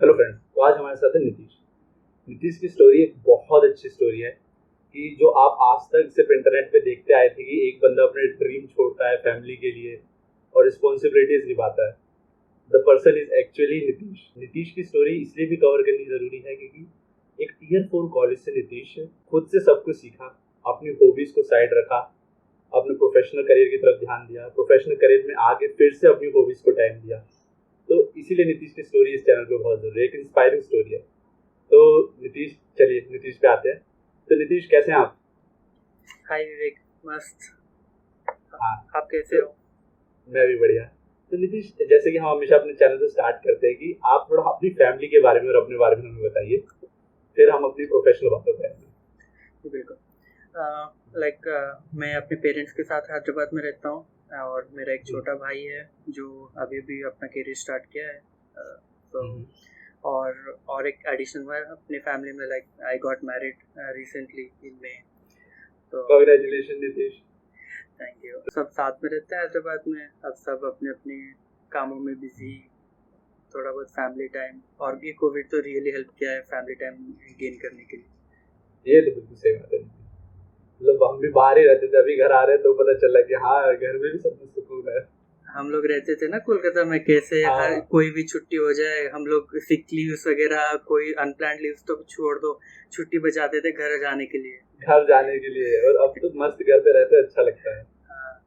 Hello friends, तो आज हमारे साथ है नीतीश। नीतीश की स्टोरी एक बहुत अच्छी स्टोरी है कि जो आप आज तक सिर्फ इंटरनेट पे देखते आए थे कि एक बंदा अपने ड्रीम छोड़ता है फैमिली के लिए और रिस्पॉन्सिबिलिटीज निभाता है। The person is actually Nitish. Nitish की स्टोरी इसलिए भी कवर करनी जरूरी है क्योंकि एक टीयर 4 कॉलेज से नीतीश खुद से सब कुछ सीखा, अपनी हॉबीज को साइड रखा, अपने प्रोफेशनल करियर की तरफ ध्यान दिया, प्रोफेशनल करियर में आगे फिर से अपनी हॉबीज को टाइम दिया। तो इसीलिए नीतीश की स्टोरी इस चैनल पे बहुत जरूरी है, एक इंस्पायरिंग स्टोरी है। तो नीतीश, चलिए नीतीश पे आते हैं। तो नीतीश कैसे हैं आप? हाय विवेक, मस्त। हाँ, आप कैसे हो? मैं भी बढ़िया। तो नीतीश, जैसे कि हम हमेशा अपने चैनल से स्टार्ट करते हैं कि आप थोड़ा अपनी फैमिली के बारे में और अपने बारे में हमें बताइए, फिर हम अपनी प्रोफेशनल बातों पे आएंगे। बिल्कुल। मैं अपने पेरेंट्स के साथ हैदराबाद में रहता हूँ और मेरा एक छोटा भाई है जो अभी भी अपना करियर स्टार्ट किया है। तो और एक एडिशन हुआ है अपने फैमिली में, like I got married recently in May. तो कांग्रेचुलेशन नीतीश। Thank you. सब साथ में रहते हैं हैदराबाद में। अब सब अपने अपने कामों में बिजी, थोड़ा बहुत फैमिली टाइम। और भी कोविड तो रियली हेल्प किया है फैमिली टाइम गेन करने के लिए। ये तो बिल्कुल सही बात है। मतलब हम भी बाहर ही रहते थे, अभी घर आ रहे हैं तो पता चला कि हाँ, घर में भी सब कुछ सुकून है। हम लोग रहते थे ना कोलकाता में, कैसे हर कोई भी छुट्टी हो जाए हम लोग सिक लीव्स वगैरह, कोई अनप्लान्ड लीव्स तो छोड़ दो, छुट्टी बचाते थे घर जाने के लिए। और अब तो मस्त घर पे रहते, अच्छा लगता है।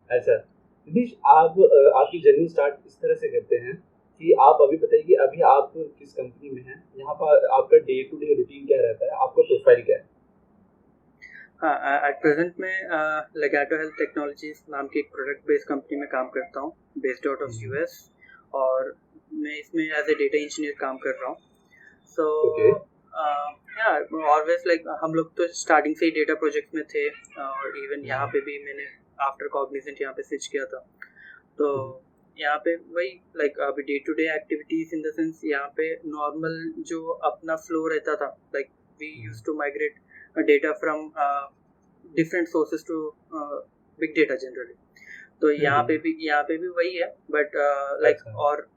अच्छा नीतीश, आप आपकी जर्नी स्टार्ट इस तरह से करते हैं कि आप अभी बताइए कि अभी आप किस कंपनी में हैं, यहाँ पर आपका डे टू डे रूटीन क्या रहता है, आपका प्रोफाइल क्या है? हाँ, एट प्रेजेंट में लेगाटो हेल्थ टेक्नोलॉजीज नाम की एक प्रोडक्ट बेस्ड कंपनी में काम करता हूँ, बेस्ड आउट ऑफ यूएस। और मैं इसमें एज ए डेटा इंजीनियर काम कर रहा हूँ। सो ऑलवेज लाइक हम लोग तो स्टार्टिंग से ही डेटा प्रोजेक्ट में थे, और इवन यहाँ पे भी मैंने आफ्टर कॉग्निजेंट यहाँ पे स्विच किया था। तो यहाँ पे वही लाइक अभी day to day activities in the sense, यहाँ पे नॉर्मल जो अपना फ्लो रहता था, like we use to migrate data from different sources to big data generally. तो यहाँ पे भी वही है, बट लाइक और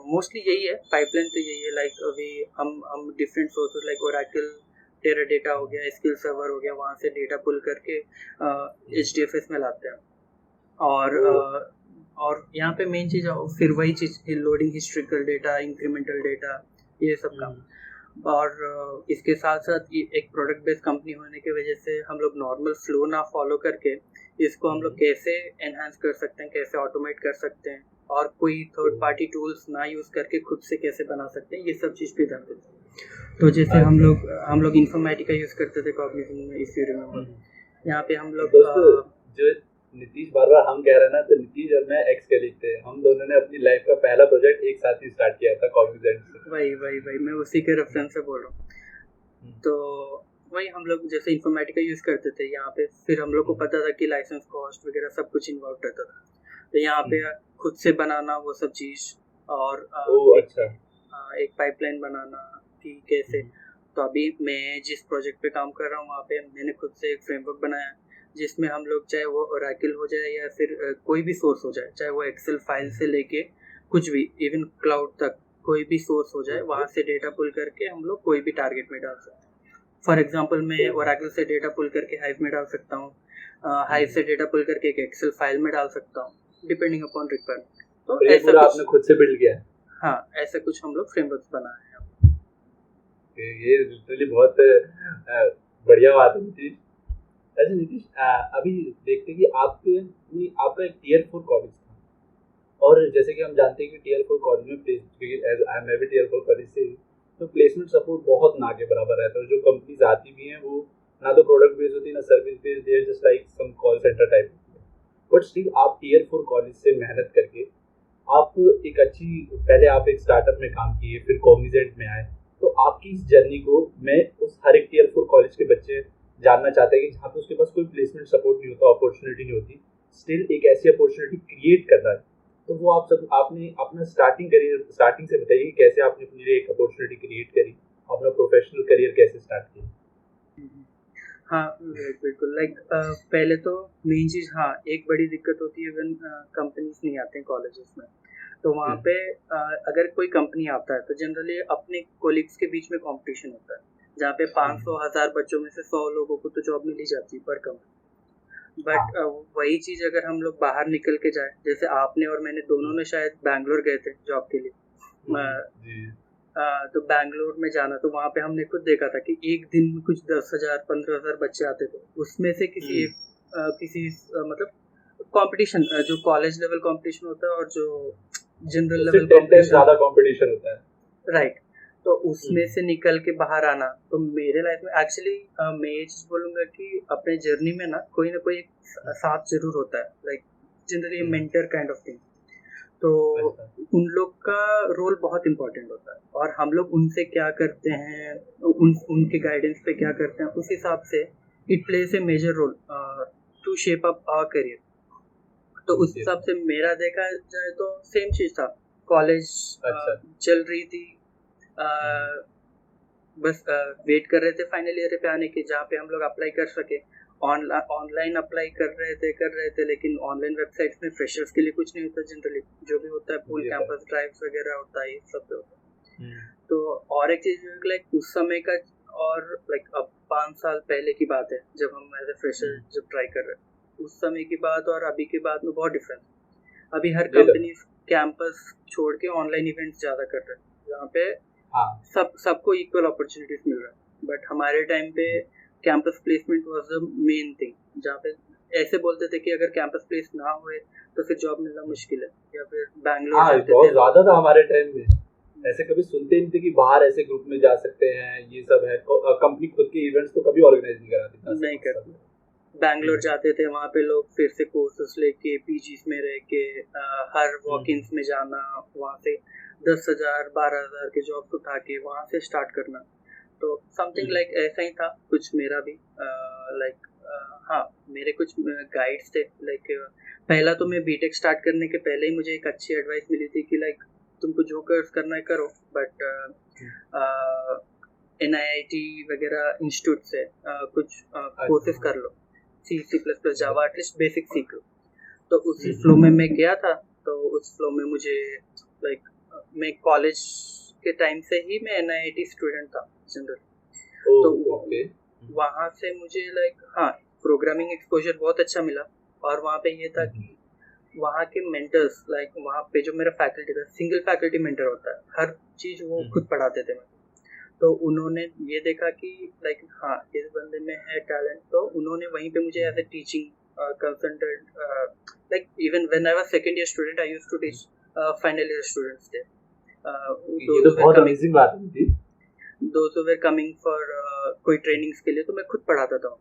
मोस्टली यही है, पाइपलाइन तो यही है। लाइक अभी हम different sources like Oracle, Teradata हो गया, एसक्यूएल सर्वर हो गया, वहाँ से डेटा पुल करके HDFS में लाते हैं। और यहाँ पे मेन चीज़ फिर वही चीज़, loading historical data, incremental data, ये सब काम। और इसके साथ साथ एक प्रोडक्ट बेस्ड कंपनी होने की वजह से हम लोग नॉर्मल फ्लो ना फॉलो करके इसको हम लोग कैसे एनहांस कर सकते हैं, कैसे ऑटोमेट कर सकते हैं, और कोई थर्ड पार्टी टूल्स ना यूज़ करके खुद से कैसे बना सकते हैं, ये सब चीज़ पे ध्यान देते हैं। तो जैसे हम लोग इन्फॉर्मेटिका यूज़ करते थे कॉग्निजेंट में, इफ यू रिमेम्बर। यहाँ पे हम लोग जो नीतीश बार बार हम कह रहे हैं ना, तो नीतीश और मैं एक्स कलीग थे, हम दोनों ने अपनी लाइफ का पहला प्रोजेक्ट एक साथ ही स्टार्ट किया था कॉग्निजेंट से। वही मैं उसी के रेफरेंस से बोल रहा हूँ। तो वही हम लोग जैसे इन्फॉर्मेटिका यूज़ करते थे यहाँ पे, फिर हम लोग को पता था कि लाइसेंस कॉस्ट वगैरह सब कुछ इन्वॉल्व रहता था। तो यहाँ पे खुद से बनाना वो सब चीज़, और एक पाइपलाइन बनाना कि कैसे। तो अभी मैं जिस प्रोजेक्ट पे काम कर रहा हूँ वहाँ पे मैंने खुद से एक फ्रेमवर्क बनाया जिसमें हम लोग, चाहे वो ओरेकल हो जाए या फिर कोई भी सोर्स हो जाए, चाहे वो एक्सेल फाइल से लेके कुछ भी, इवन क्लाउड तक कोई भी सोर्स हो जाए, वहाँ से डेटा पुल करके हम लोग कोई भी टारगेट में डाल सकते हैं। फॉर एग्जांपल मैं ओरेकल से डेटा पुल करके हाइव में डाल सकता हूँ, हाइव से डेटा पुल करके एक एक्सेल फाइल में डाल सकता हूँ, डिपेंडिंग अपॉन रिक्वायरमेंट। तो ये पूरा आपने खुद से बिल्ड किया है? हाँ, ऐसा कुछ हम लोग फ्रेमवर्क बनाए हैं। ये लिटरली बहुत बढ़िया बात है नीतीश। अच्छा नीतीश, अभी देखते हैं कि आपका एक टीयर 4 कॉलेज था, और जैसे कि हम जानते हैं कि टीयर 4 कॉलेज में मैं भी टीयर 4 कॉलेज से, तो प्लेसमेंट सपोर्ट बहुत ना के बराबर रहता है। जो कंपनीज आती भी हैं वो ना तो प्रोडक्ट बेस्ड होती है ना service based, they are just like some call center type. But still आप टीयर 4 कॉलेज से मेहनत करके आप एक अच्छी, पहले आप एक स्टार्टअप में काम किए, फिर कॉग्निजेंट में आए। तो आपकी इस जर्नी को मैं उस हर एक टीयर 4 कॉलेज के बच्चे जानना चाहते हैं कि जहाँ पे उसके पास कोई प्लेसमेंट सपोर्ट नहीं होता, अपॉर्चुनिटी नहीं होती, स्टिल एक ऐसी अपॉर्चुनिटी क्रिएट कर रहा है। तो वो आपने अपना स्टार्टिंग से बताइए कैसे आपने अपने लिए एक अपॉर्चुनिटी क्रिएट करी, अपना प्रोफेशनल करियर कैसे स्टार्ट किया। हाँ बिल्कुल, लाइक पहले तो मेन चीज़, हाँ एक बड़ी दिक्कत होती है व्हेन कंपनीज नहीं आते हैं कॉलेजेस में। तो वहाँ पे अगर कोई कंपनी आता है तो जनरली अपने कोलिग्स के बीच में कंपटीशन होता है, जहाँ पे 500,000 बच्चों में से 100 लोगों को तो जॉब मिल ही जाती है पर कंपनी। बट वही चीज़ अगर हम लोग बाहर निकल के जाए, जैसे आपने और मैंने दोनों ने शायद बैंगलोर गए थे जॉब के लिए, तो बैंगलोर में जाना, तो वहाँ पे हमने खुद देखा था कि एक दिन में कुछ 10,000 15,000 बच्चे आते थे, उसमें से किसी मतलब कंपटीशन जो कॉलेज लेवल कंपटीशन होता है और जो जनरल लेवल कंपटीशन ज़्यादा कंपटीशन होता है, राइट। तो उसमें से निकल के बाहर आना, तो मेरे लाइफ में एक्चुअली मैं ये चीज़ बोलूँगा कि अपने जर्नी में ना कोई साथ जरूर होता है, like generally mentor kind of thing. तो उन लोग का रोल बहुत इम्पोर्टेंट होता है, और हम लोग उनसे क्या करते हैं, उनके गाइडेंस पे क्या करते हैं, उस हिसाब से it plays a major role to shape up our career. तो उस हिसाब से मेरा देखा जाए तो सेम चीज़ था, कॉलेज चल रही थी, बस वेट कर रहे थे फाइनल ईयर पे आने की, जहाँ पे हम लोग अप्लाई कर सके। ऑनलाइन अप्लाई कर रहे थे, लेकिन ऑनलाइन वेबसाइट्स में फ्रेशर्स के लिए कुछ नहीं होता जनरली, जो भी होता है फुल कैंपस ड्राइव्स वगैरह होता है, सब पे होता है। तो और एक चीज़ लाइक उस समय का, और लाइक अब 5 साल पहले की बात है जब हम एज ए फ्रेशर जब ट्राई कर रहे हैं, उस समय की बात और अभी की बात में बहुत डिफरेंस। अभी हर कंपनी कैंपस छोड़ के ऑनलाइन इवेंट्स ज़्यादा कर रहे हैं, जहाँ पे सबको इक्वल अपॉर्चुनिटीज मिल रहा है। बट हमारे टाइम पे campus placement was the main thing, जहाँ पे ऐसे बोलते थे कि अगर कैंपस प्लेस ना हुए तो फिर जॉब मिलना मुश्किल है, या फिर बैंगलोर बहुत ज़्यादा था हमारे टाइम में, ऐसे कभी सुनते नहीं थे कि बाहर ऐसे ग्रुप में जा सकते हैं, ये सब है। कंपनी खुद के इवेंट्स तो कभी ऑर्गेनाइज नहीं कराती, नहीं करती। बैंगलोर जाते थे, वहाँ पे लोग फिर से कोर्सेस लेके पीजीज में रह के हर वॉक-इन्स में जाना, वहाँ से 10,000 12,000 के जॉब उठा के वहाँ से स्टार्ट करना। तो समथिंग लाइक ऐसा ही था कुछ मेरा भी, लाइक हाँ, मेरे कुछ गाइड्स थे। लाइक पहला तो मैं बीटेक स्टार्ट करने के पहले ही मुझे एक अच्छी एडवाइस मिली थी कि लाइक तुमको जो कोर्स करना है करो, बट NIIT वगैरह इंस्टीट्यूट से कुछ कोर्सेज कर लो, C++, जावा एटलीस्ट बेसिक सीख लो। तो उसी फ्लो में मैं गया था। तो उस फ्लो में मुझे लाइक मैं कॉलेज के टाइम से ही मैं NIIT स्टूडेंट था जनरल। तो वहाँ से मुझे लाइक हाँ, प्रोग्रामिंग एक्सपोजर बहुत अच्छा मिला। और वहाँ पे ये था कि वहाँ के मेंटर्स, लाइक वहाँ पे जो मेरा फैकल्टी था, सिंगल फैकल्टी मेंटर होता है, हर चीज़ वो खुद पढ़ाते थे। तो उन्होंने ये देखा कि लाइक हाँ, इस बंदे में है टैलेंट, तो उन्होंने वहीं पे मुझे as a teaching consultant, like even when I was second year student I used to teach final year students थे। ये तो बहुत अमेजिंग बात थी। दोस्त वर कमिंग फॉर कोई ट्रेनिंग्स के लिए, तो मैं खुद पढ़ाता था।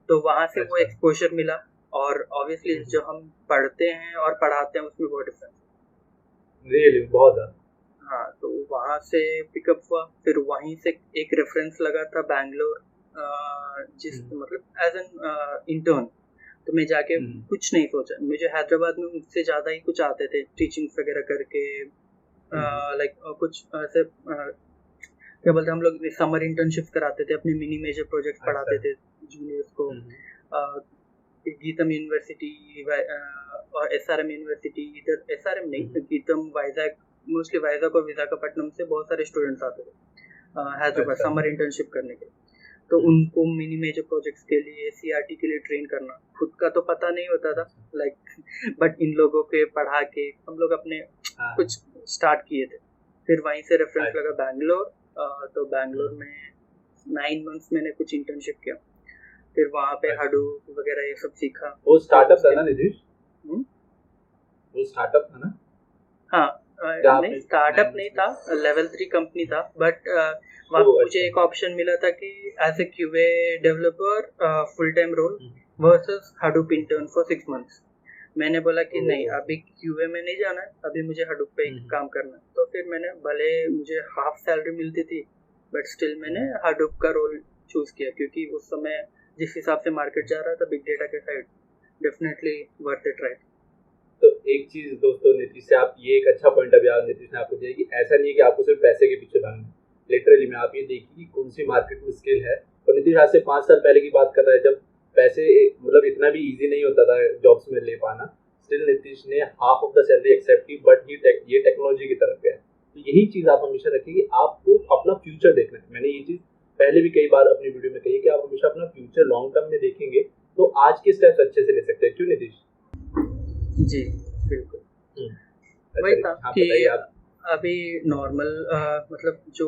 तो वहाँ से वो एक्सपोजर मिला, और ऑब्वियसली जो हम पढ़ते हैं और पढ़ाते हैं उसमें बहुत डिफरेंस, रियली बहुत ज़्यादा। हाँ, तो वहाँ से पिकअप हुआ। फिर वहीं से एक रेफरेंस लगा था बैंगलोर, जिस मतलब एज एन इंटर्न। तो मैं जाके कुछ नहीं सोचा, मुझे हैदराबाद में मुझसे ज़्यादा ही कुछ आते थे टीचिंग्स वगैरह करके, लाइक कुछ ऐसे क्या बोलते, हम लोग समर इंटर्नशिप्स कराते थे, अपने मिनी मेजर प्रोजेक्ट पढ़ाते थे जूनियर्स को। गीतम यूनिवर्सिटी और SRM यूनिवर्सिटी, इधर SRM नहीं, गीतम वाइजैक, मोस्टली वाइजैक और विशाखापट्टनम से बहुत सारे स्टूडेंट्स आते थे हैदराबाद समर इंटर्नशिप करने के। तो उनको मिनी मेजर प्रोजेक्ट्स के लिए, CRT के लिए ट्रेन करना, खुद का तो पता नहीं होता था लाइक, बट इन लोगों के पढ़ा के हम लोग अपने कुछ स्टार्ट किए थे। फिर वहीं से रेफरेंस लगा बैंगलोर। तो बैंगलोर में 9 मंथ्स मैंने कुछ इंटर्नशिप किया। फिर वहाँ पे हडूप वगैरह ये सब सीखा। वो स्टार्टअप था ना नीतीश? वो स्टार्टअप था ना? हाँ, नहीं स्टार्टअप नहीं था, लेवल 3 कंपनी था। बट वहाँ मुझे एक ऑप्शन मिला था कि as a QA developer full time role versus Hadoop intern for 6 months. मैंने बोला कि नहीं, अभी QA में नहीं जाना है, अभी मुझे हडूप पे काम करना है। तो फिर मैंने, भले मुझे हाफ सैलरी मिलती थी, बट स्टिल मैंने हडूप का रोल चूज किया, क्योंकि उस समय जिस हिसाब से मार्केट जा रहा था बिग डेटा के side, definitely worth it, right. तो एक चीज़ दोस्तों, नीतीश से आप ये एक अच्छा पॉइंट अभी नीतीश ने आपको दिया कि ऐसा नहीं है कि आपको सिर्फ पैसे के पीछे भागना है। लिटरली में आप ये देखिए कि कौन सी मार्केट में स्किल है। और नीतीश आज से 5 साल पहले की बात कर रहा है, जब पैसे मतलब इतना भी ईजी नहीं होता था जॉब्स में ले पाना। स्टिल नीतीश ने half of the salary accept की, बट ये टेक्नोलॉजी की तरफ गया। तो यही चीज़ आप हमेशा रखिए कि आपको अपना फ्यूचर देखना है। मैंने ये चीज़ पहले भी कई बार अपनी वीडियो में कही है कि आप हमेशा अपना फ्यूचर लॉन्ग टर्म में देखेंगे तो आज के स्टेप्स अच्छे से ले सकते हैं। क्यों नीतीश? जी बिल्कुल। अच्छा, वही था हाँ कि बताइए आप। अभी नॉर्मल मतलब जो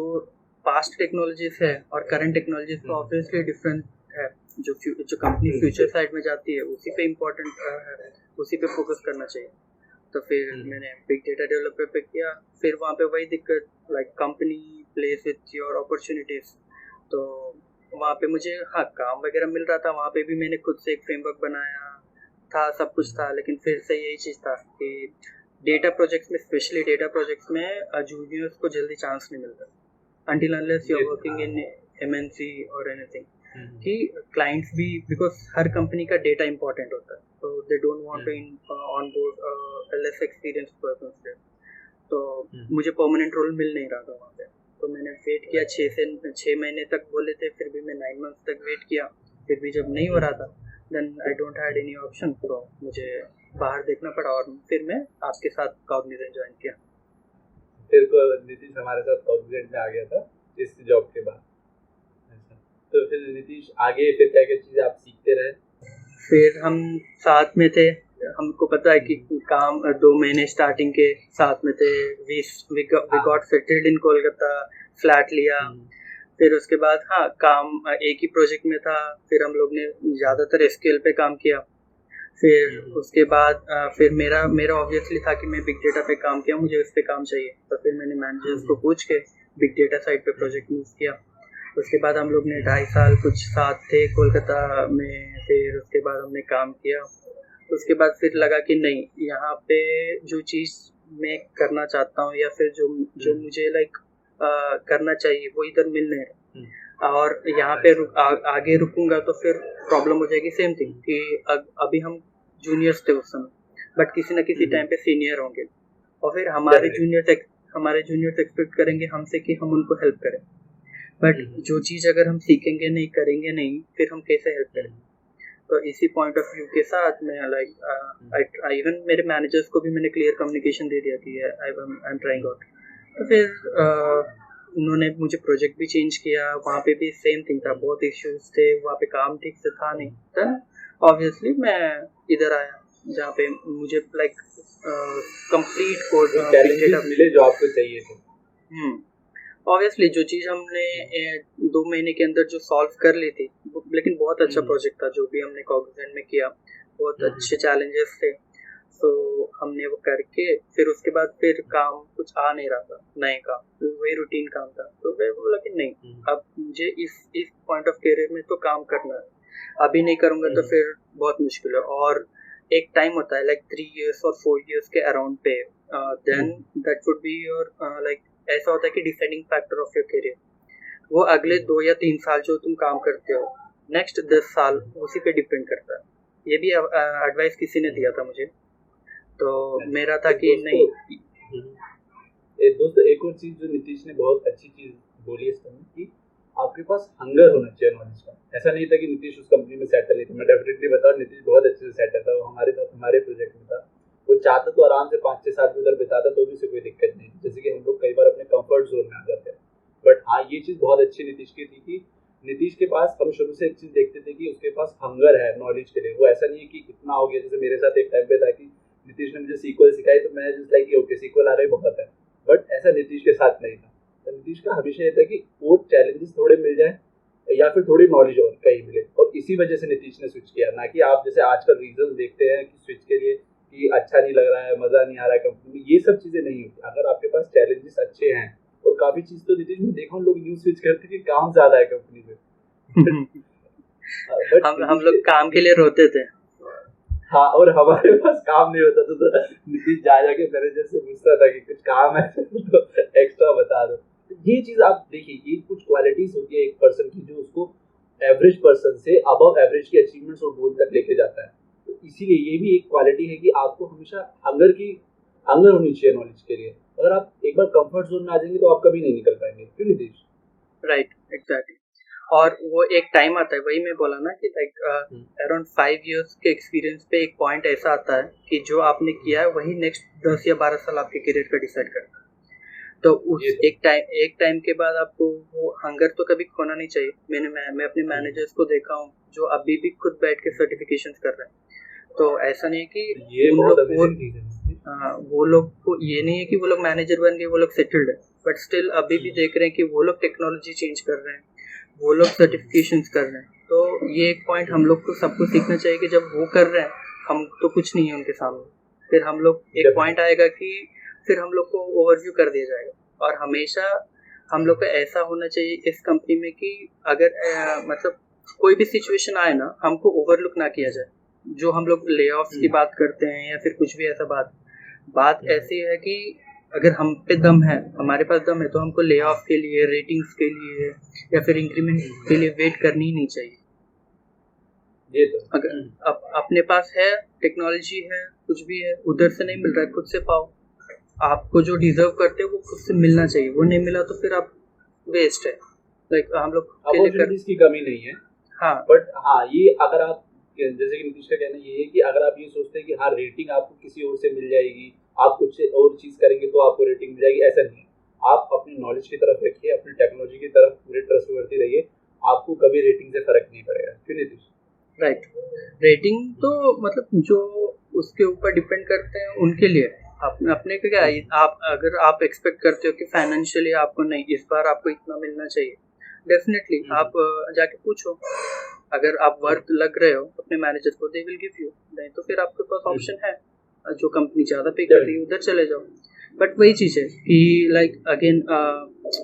पास्ट टेक्नोलॉजीज है और करंट टेक्नोलॉजीज तो ऑब्वियसली डिफरेंट है। जो कंपनी फ्यूचर साइड में जाती है उसी पे इम्पोर्टेंट है, उसी पे फोकस करना चाहिए। तो फिर मैंने बिग डेटा डेवलपर पे किया। फिर वहाँ पे वही दिक्कत, like company place with your opportunities. तो वहाँ पे मुझे हाँ काम वगैरह मिल रहा था, वहाँ पे भी मैंने खुद से एक फ्रेमवर्क बनाया था, सब कुछ था। लेकिन फिर से यही चीज़ था कि डेटा प्रोजेक्ट्स में, स्पेशली डेटा प्रोजेक्ट्स में जूनियर्स को जल्दी चांस नहीं मिलता until unless you are working in MNC or anything। कि क्लाइंट्स भी, बिकॉज हर कंपनी का डेटा इंपॉर्टेंट होता है, तो they don't want to onboard less experience person. तो मुझे परमानेंट रोल मिल नहीं रहा था वहाँ पे। तो मैंने वेट किया 6 महीने तक बोले थे, फिर भी मैं 9 मंथ्स तक वेट किया। फिर भी जब नहीं हो रहा था then I don't had any option, तो मुझे बाहर देखना पड़ा और फिर मैं आपके साथ कॉग्निजेंट ज्वाइन किया। फिर को नीतीश हमारे साथ कॉग्निजेंट में आ गया था इस जॉब के बाद। अच्छा, तो फिर नीतीश आगे फिर क्या क्या चीज़ें आप सीखते रहे? फिर हम साथ में थे, हमको पता है कि काम 2 महीने स्टार्टिंग के साथ में थे। We got settled in Kolkata, flat लिया। फिर उसके बाद हाँ काम एक ही प्रोजेक्ट में था। फिर हम लोग ने ज़्यादातर एसक्यूएल पे काम किया। फिर उसके बाद फिर मेरा ऑब्वियसली था कि मैं बिग डेटा पे काम किया, मुझे उस पे काम चाहिए। तो फिर मैंने मैनेजर्स को पूछ के बिग डेटा साइड पे प्रोजेक्ट मूव किया। उसके बाद हम लोग ने 2.5 साल कुछ साथ थे कोलकाता में। फिर उसके बाद हमने काम किया। उसके बाद फिर लगा कि नहीं, यहाँ पे जो चीज़ मैं करना चाहता हूँ या फिर जो मुझे लाइक करना चाहिए वो इधर मिल नहीं रहा। और यहाँ पे आगे रुकूंगा तो फिर प्रॉब्लम हो जाएगी। सेम थिंग कि अभी हम जूनियर्स थे उस समय, बट किसी न किसी टाइम पे सीनियर होंगे और फिर हमारे जूनियर्स एक्सपेक्ट करेंगे हमसे कि हम उनको हेल्प करें। बट जो चीज़ अगर हम सीखेंगे नहीं, करेंगे नहीं, फिर हम कैसे हेल्प करें? तो इसी पॉइंट ऑफ व्यू के साथ मैं लाइक इवन मेरे मैनेजर्स को भी मैंने क्लियर कम्युनिकेशन दे दिया कि आई एम ट्राइंग आउट। तो फिर उन्होंने मुझे प्रोजेक्ट भी चेंज किया। वहाँ पे भी सेम थिंग था, बहुत इश्यूज थे वहाँ पे, काम ठीक से था नहीं। तो ऑब्वियसली मैं इधर आया जहाँ पे मुझे लाइक कंप्लीट कोड चैलेंजेस मिले जो आपको चाहिए थे। ऑब्वियसली जो चीज़ हमने 2 महीने के अंदर जो सॉल्व कर ली थी, लेकिन बहुत अच्छा प्रोजेक्ट था जो भी हमने कॉग्निजेंट में किया। बहुत अच्छे चैलेंजेस थे, तो हमने वो करके फिर उसके बाद फिर काम कुछ आ नहीं रहा था नए काम, वही रूटीन काम था। तो मैं बोला कि नहीं, अब मुझे इस पॉइंट ऑफ करियर में तो काम करना है, अभी नहीं करूँगा तो फिर बहुत मुश्किल है। और एक टाइम होता है लाइक 3 years और 4 years के अराउंड पे, then that would be your like, ऐसा होता है कि deciding factor of your career. वो अगले 2 या 3 साल जो तुम काम करते हो, नेक्स्ट 10 साल उसी पे डिपेंड करता है। ये भी एडवाइस किसी ने दिया था मुझे, तो मेरा था कि नहीं। दोस्तों एक और चीज़ जो नीतीश ने बहुत अच्छी चीज़ बोली इस समय कि आपके पास हंगर होना चाहिए नॉलेज का। ऐसा नहीं था कि नीतीश उस कंपनी में सेटल नहीं था। मैं डेफिनेटली बताऊँ, नीतीश बहुत अच्छे से सेटल था। वो हमारे साथ हमारे प्रोजेक्ट में था। वो चाहता तो आराम से 5-6 साल उधर बिताता तो भी उसे कोई दिक्कत नहीं। जैसे कि हम लोग कई बार अपने कंफर्ट जोन में आ जाते हैं। बट हाँ, ये चीज़ बहुत अच्छी नीतीश की थी कि नीतीश के पास, हम शुरू से एक चीज़ देखते थे कि उसके पास हंगर है नॉलेज के लिए। वो ऐसा नहीं है कि इतना हो गया, जैसे मेरे साथ एक टाइम पे था कि नीतीश ने मुझे सीक्वल सिखाई तो मैं जस्ट लाइक ओके सीक्वल आ रही बहुत है, बट ऐसा नीतीश के साथ नहीं था। तो नीतीश का हमेशा ये था कि वो चैलेंजेस थोड़े मिल जाए या फिर थोड़ी नॉलेज और कहीं मिले, और इसी वजह से नीतीश ने स्विच किया। ना कि आप जैसे आजकल रीजन देखते हैं कि स्विच के लिए कि अच्छा नहीं लग रहा है, मज़ा नहीं आ रहा है कंपनी में, ये सब चीज़ें नहीं होती। अगर आपके पास चैलेंजेस अच्छे हैं, और काफ़ी चीज़ तो नीतीश में देखा हूँ लोग न्यू स्विच करते कि काम ज़्यादा है कंपनी में। हम लोग काम के लिए रोते थे। हाँ, और हमारे पास काम नहीं होता तो नीतीश जाके मैनेजर से पूछता था कि कुछ काम है तो एक्स्ट्रा बता दो। ये चीज आप देखिए, ये कुछ क्वालिटीज होती है एक पर्सन की जो उसको एवरेज पर्सन से अबव एवरेज की अचीवमेंट्स और गोल तक लेके जाता है। तो इसीलिए ये भी एक क्वालिटी है कि आपको हमेशा हंगर होनी चाहिए नॉलेज के लिए। अगर आप एक बार कंफर्ट जोन में आ जाएंगे तो आप कभी नहीं निकल पाएंगे। क्यों नीतीश? Right, exactly. और वो एक टाइम आता है, वही मैं बोला ना कि लाइक अराउंड 5 years के एक्सपीरियंस पे एक पॉइंट ऐसा आता है कि जो आपने किया है वही नेक्स्ट 10 या 12 साल आपके करियर का डिसाइड करता है। तो उस एक टाइम के बाद आपको वो हंगर तो कभी खोना नहीं चाहिए। मैं अपने मैनेजर्स को देखा हूँ जो अभी भी खुद बैठ के सर्टिफिकेशंस कर रहे हैं। तो ऐसा नहीं है कि ये उन बहुत लोग अमेजिंग चीज है। वो लोग को ये नहीं है कि वो लोग मैनेजर बन गए, वो लोग सेटल्ड है, बट स्टिल अभी भी देख रहे हैं कि वो लोग टेक्नोलॉजी चेंज कर रहे हैं, वो लोग सर्टिफिकेशंस कर रहे हैं। तो ये एक पॉइंट हम लोग को सबको सीखना चाहिए कि जब वो कर रहे हैं हम तो कुछ नहीं है उनके सामने। फिर हम लोग एक पॉइंट आएगा कि फिर हम लोग को ओवरव्यू कर दिया जाएगा। और हमेशा हम लोग को ऐसा होना चाहिए इस कंपनी में कि अगर मतलब कोई भी सिचुएशन आए ना, हमको ओवरलुक ना किया जाए। जो हम लोग ले ऑफ की बात करते हैं या फिर कुछ भी ऐसा बात ऐसी है कि अगर हम पे दम है, हमारे पास दम है, तो हमको ले ऑफ के लिए, रेटिंग्स के लिए या फिर इंक्रीमेंट के लिए वेट करनी ही नहीं चाहिए। ये तो अगर अपने पास है, टेक्नोलॉजी है, कुछ भी है, उधर से नहीं मिल रहा है, खुद से पाओ। आपको जो डिजर्व करते हो वो खुद से मिलना चाहिए। वो नहीं मिला तो फिर आप वेस्ट है। लाइक हम लोग अपॉर्चुनिटीज की कमी नहीं है। हाँ, बट हाँ, ये अगर आप जैसे कि नीतीश का कहना ये है कि अगर आप ये सोचते हैं कि हाँ रेटिंग आपको किसी और से मिल जाएगी, आप कुछ और चीज करेंगे तो आपको रेटिंग मिल जाएगी, ऐसा नहीं है। आप अपनी नॉलेज की तरफ रखिए, अपनी टेक्नोलॉजी की तरफ पूरे ट्रस्टवर्दी रहिए, आपको कभी रेटिंग से फर्क नहीं पड़ेगा। क्यों नीतीश? राइट। रेटिंग तो मतलब जो उसके ऊपर डिपेंड करते हैं उनके लिए, अपने को क्या, आप अगर आप एक्सपेक्ट करते हो कि फाइनेंशियली आपको नहीं, इस बार आपको इतना मिलना चाहिए, डेफिनेटली आप जाके पूछो। अगर आप वर्थ लग रहे हो अपने मैनेजर को, दे विल गिव यू। नहीं तो फिर आपके पास ऑप्शन है, जो कंपनी ज़्यादा पे कर रही है उधर चले जाओ। बट वही चीज़ है कि लाइक अगेन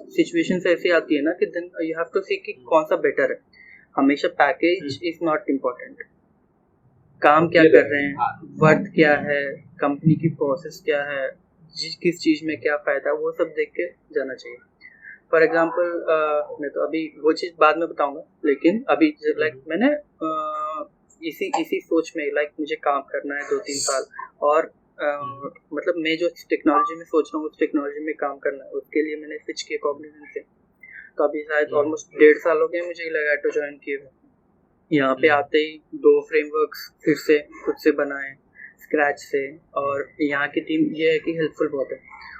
सिचुएशंस ऐसी आती है ना कि देन यू हैव टू सी कि कौन सा बेटर है। हमेशा पैकेज इज नॉट इम्पोर्टेंट, काम क्या कर रहे हैं, वर्थ क्या है, कंपनी की प्रोसेस क्या है, किस चीज़ में क्या फ़ायदा, वो सब देख के जाना चाहिए। फॉर एग्जाम्पल मैं तो अभी वो चीज़ बाद में बताऊंगा, लेकिन अभी लाइक मैंने इसी सोच में लाइक मुझे काम करना है 2-3 साल, और मतलब मैं जो टेक्नोलॉजी में सोच रहा हूँ उस टेक्नोलॉजी में काम करना है, उसके लिए मैंने स्विच किया कॉग्निजेंट से। तो अभी शायद ऑलमोस्ट 1.5 साल हो गए मुझे लगाटो ज्वाइन किए हुए। यहाँ पे आते ही 2 फ्रेमवर्क्स फिर से खुद से बनाए स्क्रैच से, और यहाँ की टीम ये है कि हेल्पफुल बहुत है।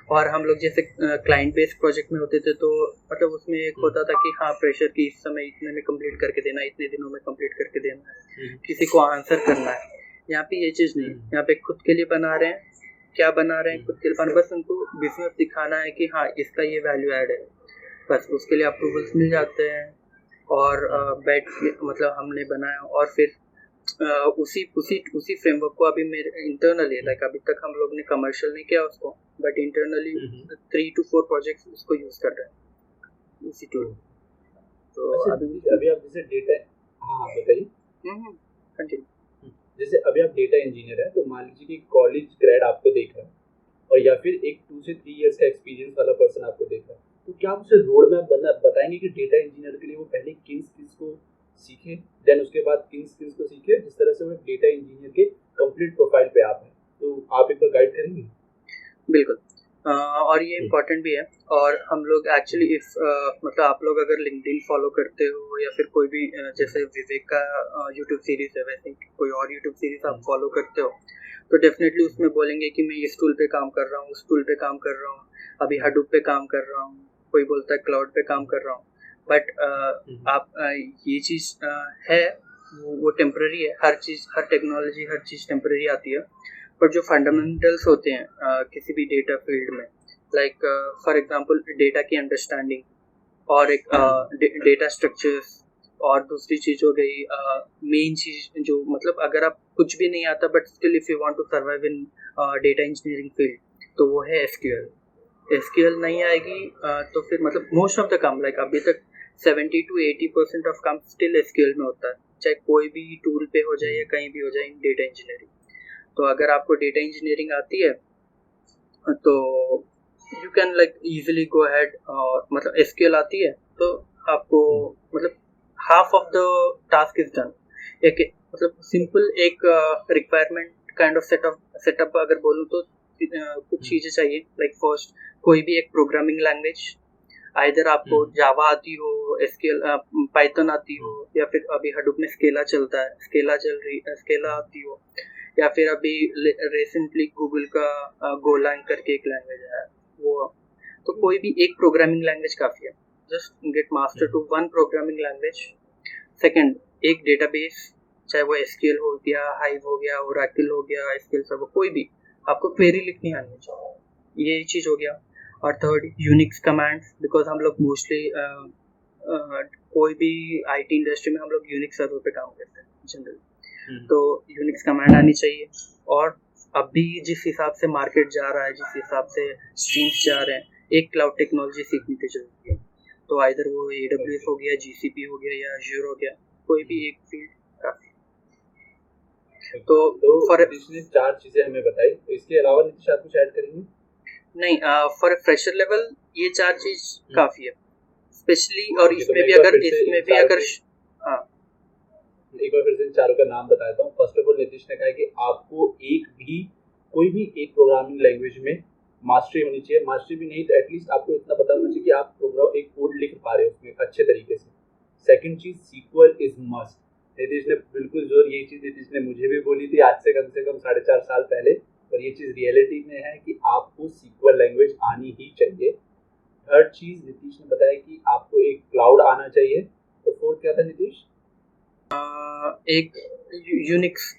और हम लोग जैसे क्लाइंट बेस्ड प्रोजेक्ट में होते थे तो मतलब उसमें एक होता था कि हाँ प्रेशर की इस समय इतने में कंप्लीट करके देना है, इतने दिनों में कंप्लीट करके देना है, किसी को आंसर करना है। यहाँ पे ये चीज़ नहीं है, यहाँ पे खुद के लिए बना रहे हैं, क्या बना रहे हैं खुद के लिए बना, बस उनको बिजनेस दिखाना है कि हाँ इसका ये वैल्यू ऐड है, बस उसके लिए अप्रूवल्स मिल जाते हैं। और बैठ के मतलब हमने बनाया, और फिर उसी फ्रेमवर्क को अभी मेरे इंटरनली लाइक अभी तक हम लोग ने कमर्शियल नहीं किया उसको, बट इंटरनली 3 to 4 प्रोजेक्ट्स उसको यूज कर रहे हैं उसी टूल। तो अभी आप जैसे डेटा, हाँ बताइए। कंटिन्यू। जैसे अभी आप डेटा इंजीनियर है, तो मान लीजिए कि कॉलेज ग्रेड आपको देख रहा है और या फिर एक 2 से 3 इयर्स का एक्सपीरियंस वाला पर्सन आपको देख रहा है, तो क्या आप उसे रोड मैप बताएंगे कि डेटा इंजीनियर के लिए वो पहले किन स्किल्स को सीखे, देन उसके बाद किन स्किल्स को सीखे, जिस तरह से वो डेटा इंजीनियर के कंप्लीट प्रोफाइल पे आप हैं, तो आप एक बार गाइड करेंगे? बिल्कुल। और ये इम्पोर्टेंट भी है। और हम लोग एक्चुअली इफ मतलब आप लोग अगर लिंक्डइन फॉलो करते हो या फिर कोई भी जैसे विवेक का यूट्यूब सीरीज है, वैसे कोई और यूट्यूब सीरीज आप फॉलो करते हो, तो डेफिनेटली उसमें बोलेंगे कि मैं इस टूल पे काम कर रहा हूँ, उस टूल पे काम कर रहा हूँ, अभी हडूप पे काम कर रहा हूँ, कोई बोलता है क्लाउड पे काम कर रहा हूँ। बट आप ये चीज़ है वो टेम्पररी है। हर चीज़, हर टेक्नोलॉजी, हर चीज़ टेम्पररी आती है। पर जो फंडामेंटल्स होते हैं किसी भी डेटा फील्ड में, लाइक फॉर एग्जांपल डेटा की अंडरस्टैंडिंग, और एक डेटा स्ट्रक्चर्स, और दूसरी चीज़ हो गई मेन चीज़ जो मतलब अगर आप कुछ भी नहीं आता but still if you want to survive in data engineering field, तो वो है एसक्यूएल। एसक्यूएल नहीं आएगी तो फिर मतलब मोस्ट ऑफ द काम, लाइक अभी तक 70 to 80% ऑफ काम स्टिल एसक्यूएल में होता है, चाहे कोई भी टूल पे हो जाए या कहीं भी हो जाए इन डेटा इंजीनियरिंग। तो अगर आपको डेटा इंजीनियरिंग आती है तो you can like easily go ahead, और मतलब एसक्यूएल आती है तो आपको मतलब half of the task is done. एक मतलब सिंपल एक रिक्वायरमेंट काइंड ऑफ सेटअप अगर बोलूँ तो कुछ चीज़ें चाहिए, लाइक फर्स्ट कोई भी एक प्रोग्रामिंग लैंग्वेज आइदर आपको जावा आती हो, एसक्यूएल पाइथन आती हो, या फिर अभी हडूप में स्केला चलता है, स्केला आती हो, या फिर अभी रिसेंटली गूगल का गोलैंग करके एक लैंग्वेज है वो। तो कोई भी एक प्रोग्रामिंग लैंग्वेज काफ़ी है। Just get master to one programming language. Second, एक डेटाबेस, चाहे वो एसक्यूएल हो गया, हाइव हो गया, ओरेकल हो गया, एसक्यूएल सर्वर, कोई भी आपको क्वेरी लिखनी आनी चाहिए, ये चीज़ हो गया। और थर्ड, यूनिक्स कमांड्स, बिकॉज हम लोग मोस्टली कोई भी आईटी इंडस्ट्री में हम लोग यूनिक्स सर्वर पे काम करते हैं जनरली, तो यूनिक्स कमांड आनी चाहिए। और अभी जिस हिसाब से मार्केट जा रहा है, जिस हिसाब से स्ट्रीम्स जा रहे हैं, एक क्लाउड टेक्नोलॉजी सीखनी तो जरूरी है। तो आइदर वो AWS हो गया, GCP हो गया, या Azure हो गया, कोई भी एक फील्ड काफी। तो फॉर इसने 4 चीजें हमें बताई, तो इसके अलावा नीतीश आप कुछ ऐड करेंगे? नहीं, फॉर फ्रेशर लेवल ये 4 चीज काफी है स्पेशली। और इसमें भी अगर हाँ, एक बार फिर से चारों का नाम बता देता हूँ। फर्स्ट ऑफ ऑल नीतीश ने कहा कि आपको कोई भी एक प्रोग्रामिंग लैंग्वेज में मास्टरी होनी चाहिए। मास्टरी भी नहीं तो एटलीस्ट आपको इतना पता होना चाहिए कि आप प्रोग्राम एक कोड लिख पा रहे हो उसमें अच्छे तरीके से। सेकंड चीज, सीक्वल इज मस्ट। नीतीश ने बिल्कुल जोर, यही चीज नीतीश ने मुझे भी बोली थी आज से कम 4.5 साल पहले, और ये चीज रियलिटी में है कि आपको सीक्वल लैंग्वेज आनी ही चाहिए। थर्ड चीज नीतीश ने बताया कि आपको एक क्लाउड आना चाहिए। तो फोर्थ क्या था नीतीश? एक यूनिक्स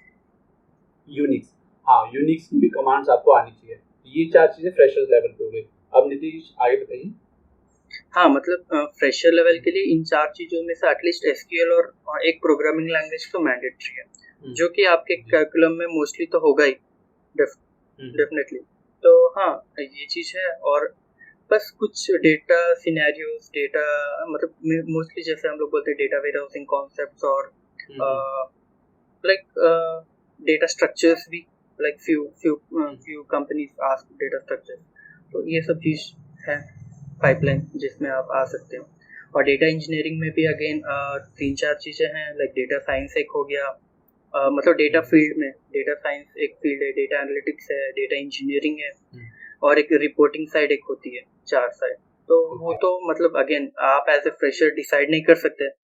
हाँ, यूनिक्स की भी कमांड्स आपको आनी चाहिए। ये 4 चीजें फ्रेशर्स लेवल पे हो गई। अब नीतीश आगे बताइए। हाँ, मतलब फ्रेशर लेवल के लिए इन 4 चीजों में से एटलीस्ट एसक्यूएल और एक प्रोग्रामिंग लैंग्वेज तो मैंडेटरी है, जो कि आपके करिकुलम में मोस्टली तो होगा ही डेफिनेटली। तो हाँ, ये चीज है। और बस कुछ डेटा सिनेरियोस, डेटा मतलब मोस्टली जैसे हम लोग बोलते हैं डेटा वेयरहाउसिंग कॉन्सेप्ट्स, और लाइक डेटा स्ट्रक्चर्स भी, like few companies ask data structures। तो ये सब चीज है पाइपलाइन जिसमें आप आ सकते हो। और डेटा इंजीनियरिंग में भी अगेन 3-4 चीजें हैं, लाइक डेटा साइंस एक हो गया, मतलब डेटा फील्ड में डेटा साइंस एक फील्ड है, डेटा एनालिटिक्स है, डेटा इंजीनियरिंग है, और एक रिपोर्टिंग साइड एक होती है, 4 साइड। तो वो तो मतलब अगेन आप एज ए फ्रेशर डिसाइड नहीं कर सकते।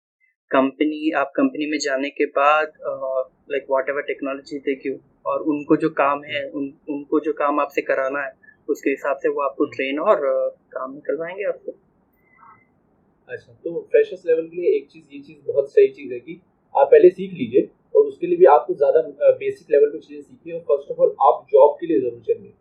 आप कंपनी में जाने के बाद लाइक वॉट एवर टेक्नोलॉजी देखी और उनको जो काम है, उनको जो काम आपसे कराना है, उसके हिसाब से वो आपको ट्रेन और काम निकलवाएंगे आपको। अच्छा, तो फ्रेशर्स लेवल के लिए ये चीज़ बहुत सही चीज़ है कि आप पहले सीख लीजिए, और उसके लिए भी आपको ज़्यादा बेसिक लेवल पे चीज़ें सीखिए। और फर्स्ट ऑफ ऑल आप जॉब के लिए ज़रूर चलिए,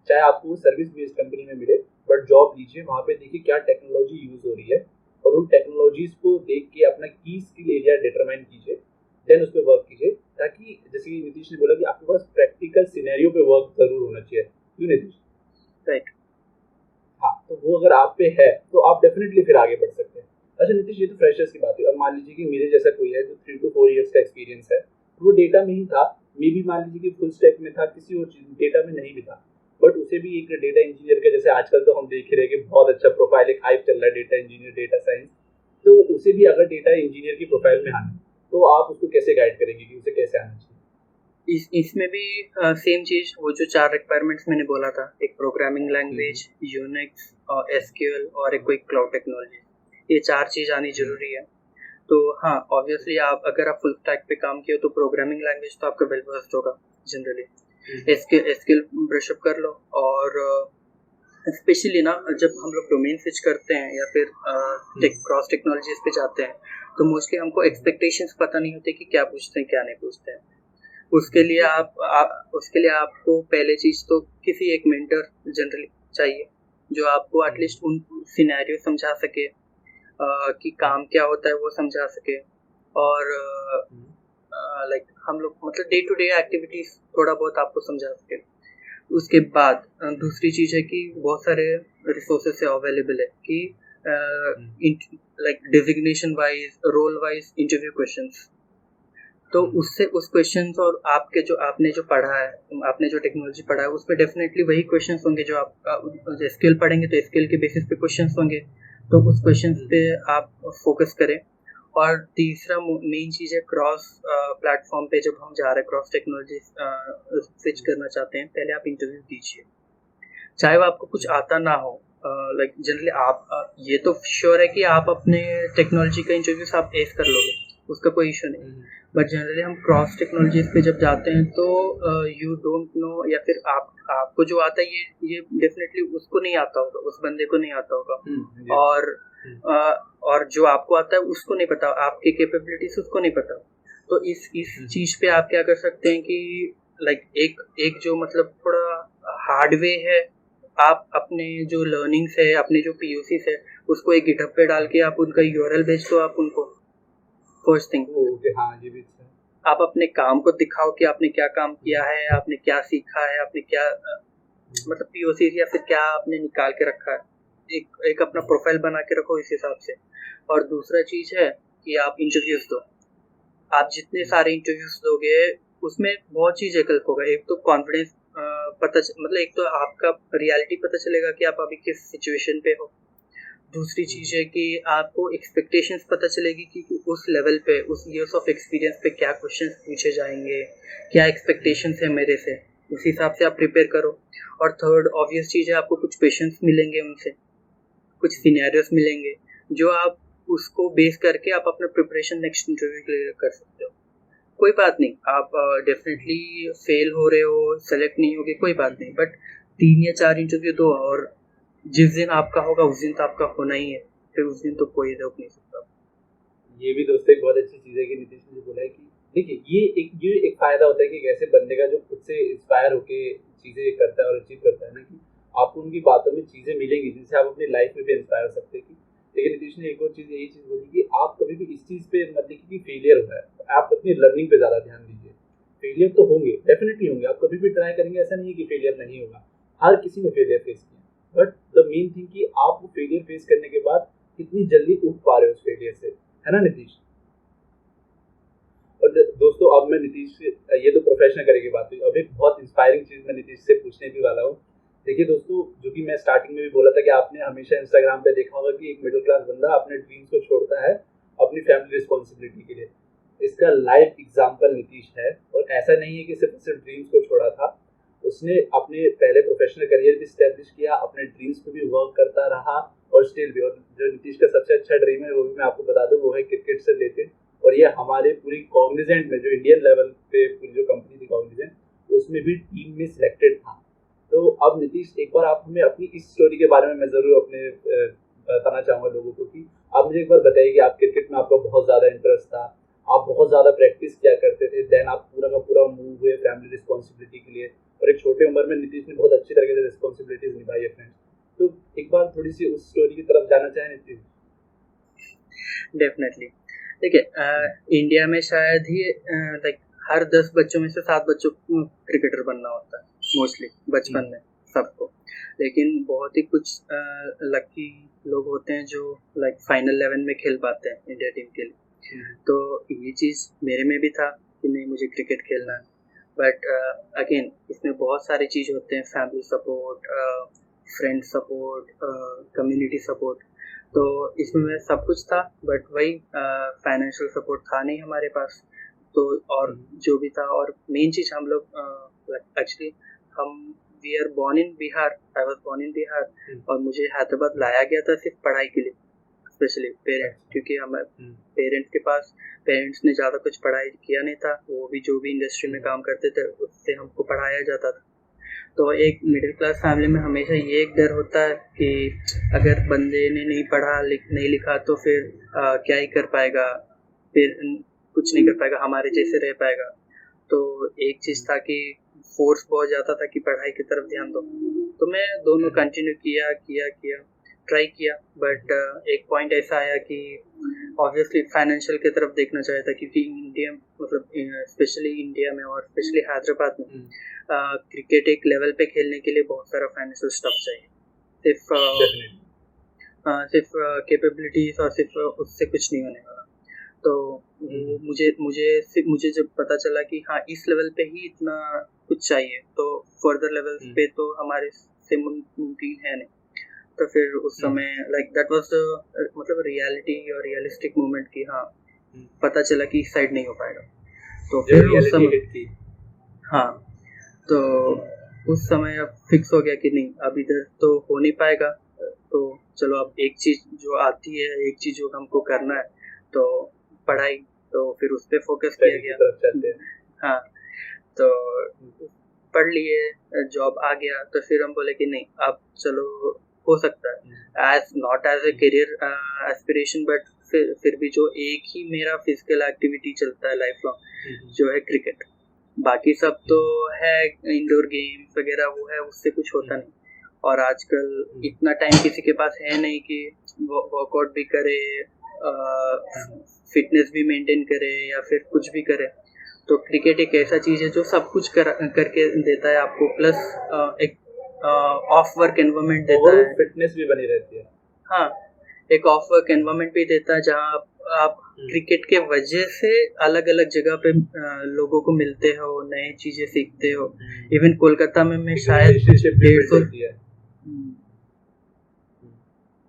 चाहे आपको सर्विस बेस्ड कंपनी में मिले, बट जॉब लीजिए, वहाँ पे देखिए क्या टेक्नोलॉजी यूज़ हो रही है, और उन टेक्नोलॉजीज को देख के अपना की स्किल एरिया डिटरमाइन कीजिए, देन उस पर वर्क कीजिए, ताकि जैसे कि नीतीश ने बोला कि आपके पास प्रैक्टिकल सिनेरियो पे वर्क जरूर होना चाहिए। क्यों नीतीश? राइट। हाँ, तो वो अगर आप पे है तो आप डेफिनेटली फिर आगे बढ़ सकते हैं। अच्छा नीतीश, ये तो फ्रेशर्स की बात है। अब मान लीजिए कि मेरे जैसा कोई है जो 3 to 4 ईयर्स का एक्सपीरियंस है, वो डेटा में ही था, मे भी मान लीजिए कि फुल स्टैक में था, किसी और चीज डेटा में नहीं भी था, बट उसे भी एक डेटा इंजीनियर का, जैसे आजकल तो हम देख ही रहे कि बहुत अच्छा प्रोफाइल, एक हाइप चल रहा है डेटा इंजीनियर, डेटा साइंस, तो उसे भी अगर डेटा इंजीनियर की प्रोफाइल में आना, तो आप उसको कैसे गाइड करेंगे कि उसे कैसे आना चाहिए? इसमें भी सेम चीज, वो जो 4 रिक्वायरमेंट्स मैंने बोला था, एक प्रोग्रामिंग लैंग्वेज, यूनिक्स और एसक्यूएल, और एक कोई क्लाउड टेक्नोलॉजी, ये 4 चीज आनी जरूरी है। तो हाँ, ऑब्वियसली अगर आप फुल स्टैक पे काम किए तो प्रोग्रामिंग लैंग्वेज तो आपका वेल वर्स्ड होगा जनरली। एसक्यूएल ब्रश अप कर लो। और स्पेशली ना, जब हम लोग डोमेन स्विच करते हैं या फिर क्रॉस टेक्नोलॉजीज पे जाते हैं, तो मोस्टली हमको एक्सपेक्टेशंस पता नहीं होते कि क्या पूछते हैं क्या नहीं पूछते हैं। उसके लिए आपको पहले चीज तो किसी एक मेंटर जनरली चाहिए, जो आपको एटलीस्ट उन सिनेरियो समझा सके, कि काम क्या होता है वो समझा सके, और लाइक हम लोग मतलब डे टू डे एक्टिविटीज थोड़ा बहुत आपको समझा सके। उसके बाद दूसरी चीज है कि बहुत सारे रिसोर्सेस अवेलेबल है कि like designation wise, role wise interview questions. तो उससे उस क्वेश्चंस और आपने जो पढ़ा है, आपने जो टेक्नोलॉजी पढ़ा है, उसमें डेफिनेटली वही क्वेश्चंस होंगे जो आप स्किल पढ़ेंगे, तो स्किल के बेसिस पे क्वेश्चंस होंगे, तो उस क्वेश्चंस पे आप फोकस करें। और तीसरा मेन चीज़ है, क्रॉस प्लेटफॉर्म पे जब हम जा रहे हैं, क्रॉस टेक्नोलॉजी स्विच करना चाहते हैं, पहले आप इंटरव्यू दीजिए, चाहे वो आपको कुछ आता ना हो, लाइक जनरली आप ये तो श्योर है कि आप अपने टेक्नोलॉजी का इंटरव्यूज आप एस कर लोगे, उसका कोई इशू नहीं। बट जनरली हम क्रॉस टेक्नोलॉजीज पे जब जाते हैं तो यू डोंट नो, या फिर आपको जो आता है ये डेफिनेटली उसको नहीं आता होगा, उस बंदे को नहीं आता होगा, और जो आपको आता है उसको नहीं पता, आपकी कैपेबिलिटीज उसको नहीं पता। तो इस चीज पे आप क्या कर सकते हैं कि लाइक एक जो मतलब थोड़ा हार्ड वे है, आप अपने जो लर्निंग्स है, अपने जो पीओसीस है, उसको एक गिटहब पे डाल के आप उनका यूआरएल भेज दो आप उनको। फर्स्ट थिंग, हाँ ये भी आप अपने काम को दिखाओ कि आपने क्या काम किया है, आपने क्या सीखा है, आपने क्या मतलब पीओसी या फिर क्या आपने निकाल के रखा है, एक अपना प्रोफाइल बना के रखो इस हिसाब से। और दूसरा चीज है कि आप इंटरव्यूज दो। आप जितने सारे इंटरव्यूज दोगे उसमें बहुत चीजें हेल्प होगा। एक तो कॉन्फिडेंस मतलब एक तो आपका रियलिटी पता चलेगा कि आप अभी किस सिचुएशन पे हो। दूसरी चीज है कि आपको एक्सपेक्टेशंस पता चलेगी कि उस लेवल पे, उस इयर्स ऑफ एक्सपीरियंस पे क्या क्वेश्चंस पूछे जाएंगे, क्या एक्सपेक्टेशंस है मेरे से, उस हिसाब से आप प्रिपेयर करो। और थर्ड ऑब्वियस चीज है, आपको कुछ क्वेश्चंस मिलेंगे उनसे, कुछ सिनेरियोस मिलेंगे जो आप उसको बेस करके आप अपना प्रिपरेशन नेक्स्ट इंटरव्यू के लिए कर सकते हो। कोई बात नहीं, आप डेफिनेटली फेल हो रहे हो, सेलेक्ट नहीं होगे, कोई बात नहीं, बट 3 या 4 इंटरव्यू दो, और जिस दिन आपका होगा उस दिन तो आपका होना ही है, फिर उस दिन तो कोई रोक नहीं सकता। ये भी दोस्तों एक बहुत अच्छी चीज़ है कि नीतीश ने जो बोला है कि देखिए ये एक फायदा होता है कि ऐसे बंदे का जो खुद से इंस्पायर होके चीज़ें करता है और अचीव करता है ना, कि आपको उनकी बातों में चीज़ें मिलेंगी जिनसे आप अपनी लाइफ में भी इंस्पायर हो सकते हैं। कि लेकिन नीतीश ने एक और चीज़ यही चीज़ बोली कि आप कभी भी इस चीज़ पे मत देखिए कि फेलियर हो रहा है, आप अपनी लर्निंग पे ज़्यादा ध्यान दीजिए। फेलियर तो होंगे, डेफिनेटली होंगे, आप कभी भी ट्राई करेंगे, ऐसा नहीं है कि फेलियर नहीं होगा, हर किसी ने फेलियर फेस किया। बट द मेन थिंग कि आप वो फेलियर फेस करने के बाद कितनी जल्दी उठ पा रहे हो उस फेलियर से, है ना नीतीश। और दोस्तों अब मैं नीतीश से, ये तो प्रोफेशनल करियर की बात हुई, अब एक बहुत इंस्पायरिंग चीज़ मैं नीतीश से पूछने भी वाला हूँ। देखिए दोस्तों, जो कि मैं स्टार्टिंग में भी बोला था कि आपने हमेशा इंस्टाग्राम पे देखा होगा कि एक मिडिल क्लास बंदा अपने ड्रीम्स को छोड़ता है अपनी फैमिली रिस्पॉन्सिबिलिटी के लिए। इसका लाइव एग्जाम्पल नीतीश है। और ऐसा नहीं है कि सिर्फ ड्रीम्स को छोड़ा था, उसने अपने पहले प्रोफेशनल करियर भी स्टैब्लिश किया, अपने ड्रीम्स पे भी वर्क करता रहा और स्टिल भी। और जो नीतीश का सबसे अच्छा ड्रीम है वो भी मैं आपको बता दूं, वो है क्रिकेट से रिलेटेड। और ये हमारे पूरी कॉग्निजेंट में, जो इंडियन लेवल पे पूरी जो कंपनी थी कॉग्निजेंट, उसमें भी टीम में सिलेक्टेड था। तो अब नीतीश, एक बार आप हमें अपनी इस स्टोरी के बारे में मैं ज़रूर अपने बताना चाहूँगा लोगों को कि आप मुझे एक बार बताइए कि आप क्रिकेट में आपका बहुत ज़्यादा इंटरेस्ट था, आप बहुत ज़्यादा प्रैक्टिस किया करते थे, देन आप पूरा का पूरा मूव हुए फैमिली रिस्पॉन्सिबिलिटी के लिए, और एक छोटे उम्र में नीतीश ने बहुत अच्छी तरीके से रिस्पॉन्सिबिलिटीज निभाई है फ्रेंड्स। तो एक बार थोड़ी सी उस स्टोरी की तरफ जाना चाहें नीतीश। डेफिनेटली, देखिए इंडिया में शायद ही लाइक हर 10 बच्चों में से 7 बच्चों को क्रिकेटर बनना होता है मोस्टली बचपन में सबको। लेकिन बहुत ही कुछ लकी लोग होते हैं जो लाइक फाइनल 11 में खेल पाते हैं इंडिया टीम के लिए। तो ये चीज़ मेरे में भी था कि नहीं, मुझे क्रिकेट खेलना है। बट अगेन इसमें बहुत सारे चीज़ होते हैं, family support, friend support, community support. तो इसमें सब कुछ था, बट वही फाइनेंशियल सपोर्ट था नहीं हमारे पास। तो और जो भी था, और मेन चीज़ हम लोग एक्चुअली हम we are born in Bihar, I was born in Bihar, और मुझे हैदराबाद लाया गया था सिर्फ पढ़ाई के लिए, स्पेशली पेरेंट्स, क्योंकि हमारे पेरेंट्स ने ज़्यादा कुछ पढ़ाई किया नहीं था, वो भी जो भी इंडस्ट्री में काम करते थे उससे हमको पढ़ाया जाता था। तो एक मिडिल क्लास फैमिली में हमेशा ये एक डर होता है कि अगर बंदे ने नहीं पढ़ा नहीं लिखा तो फिर क्या ही कर पाएगा, फिर कुछ नहीं कर पाएगा, हमारे जैसे रह पाएगा। तो एक चीज़ था कि फोर्स बहुत ज़्यादा था कि पढ़ाई की तरफ ध्यान दो। तो मैं दोनों कंटिन्यू किया ट्राई किया, बट एक पॉइंट ऐसा आया कि ऑब्वियसली फाइनेंशियल की तरफ देखना चाहिए था, क्योंकि इंडिया मतलब स्पेशली इंडिया में और स्पेशली हैदराबाद में क्रिकेट एक लेवल पे खेलने के लिए बहुत सारा फाइनेंशियल स्टफ चाहिए, सिर्फ कैपेबिलिटीज और सिर्फ उससे कुछ नहीं होने वाला। तो मुझे जब पता चला कि हाँ इस लेवल पे ही इतना कुछ चाहिए, तो फर्दर लेवल्स पे तो हमारे से मुमकिन है नहीं। तो फिर उस समय लाइक दैट वाज मतलब रियलिटी और रियलिस्टिक मोमेंट की, हाँ पता चला कि इस साइड नहीं हो पाएगा। तो फिर उस समय हाँ तो उस समय अब फिक्स हो गया कि नहीं, अब इधर तो हो नहीं पाएगा, तो चलो अब एक चीज़ जो आती है, एक चीज़ जो हमको करना है, तो पढ़ाई, तो फिर उस पर फोकस किया स्टडी की गया। तरफ चलते हैं। हाँ, तो पढ़ लिए, जॉब आ गया, तो फिर हम बोले कि नहीं अब चलो हो सकता है as not as a career aspiration, but फिर भी जो एक ही मेरा फिजिकल एक्टिविटी चलता है लाइफ लॉन्ग, जो है क्रिकेट। बाकी सब तो है इंडोर गेम्स वगैरह, वो है, उससे कुछ होता नहीं। और आजकल इतना टाइम किसी के पास है नहीं कि वर्कआउट भी करे, फिटनेस भी मेंटेन करे, या फिर कुछ भी करे। तो क्रिकेट एक ऐसा चीज़ है जो सब कुछ करके देता है आपको, प्लस एक ऑफ वर्क एनवायरनमेंट देता है, फिटनेस भी बनी रहती है। हाँ, एक ऑफ वर्क एनवायरनमेंट भी देता है जहाँ आप क्रिकेट के वजह से अलग अलग जगह पे लोगों को मिलते हो, नए चीजें सीखते हो। इवन कोलकाता में मैं शायद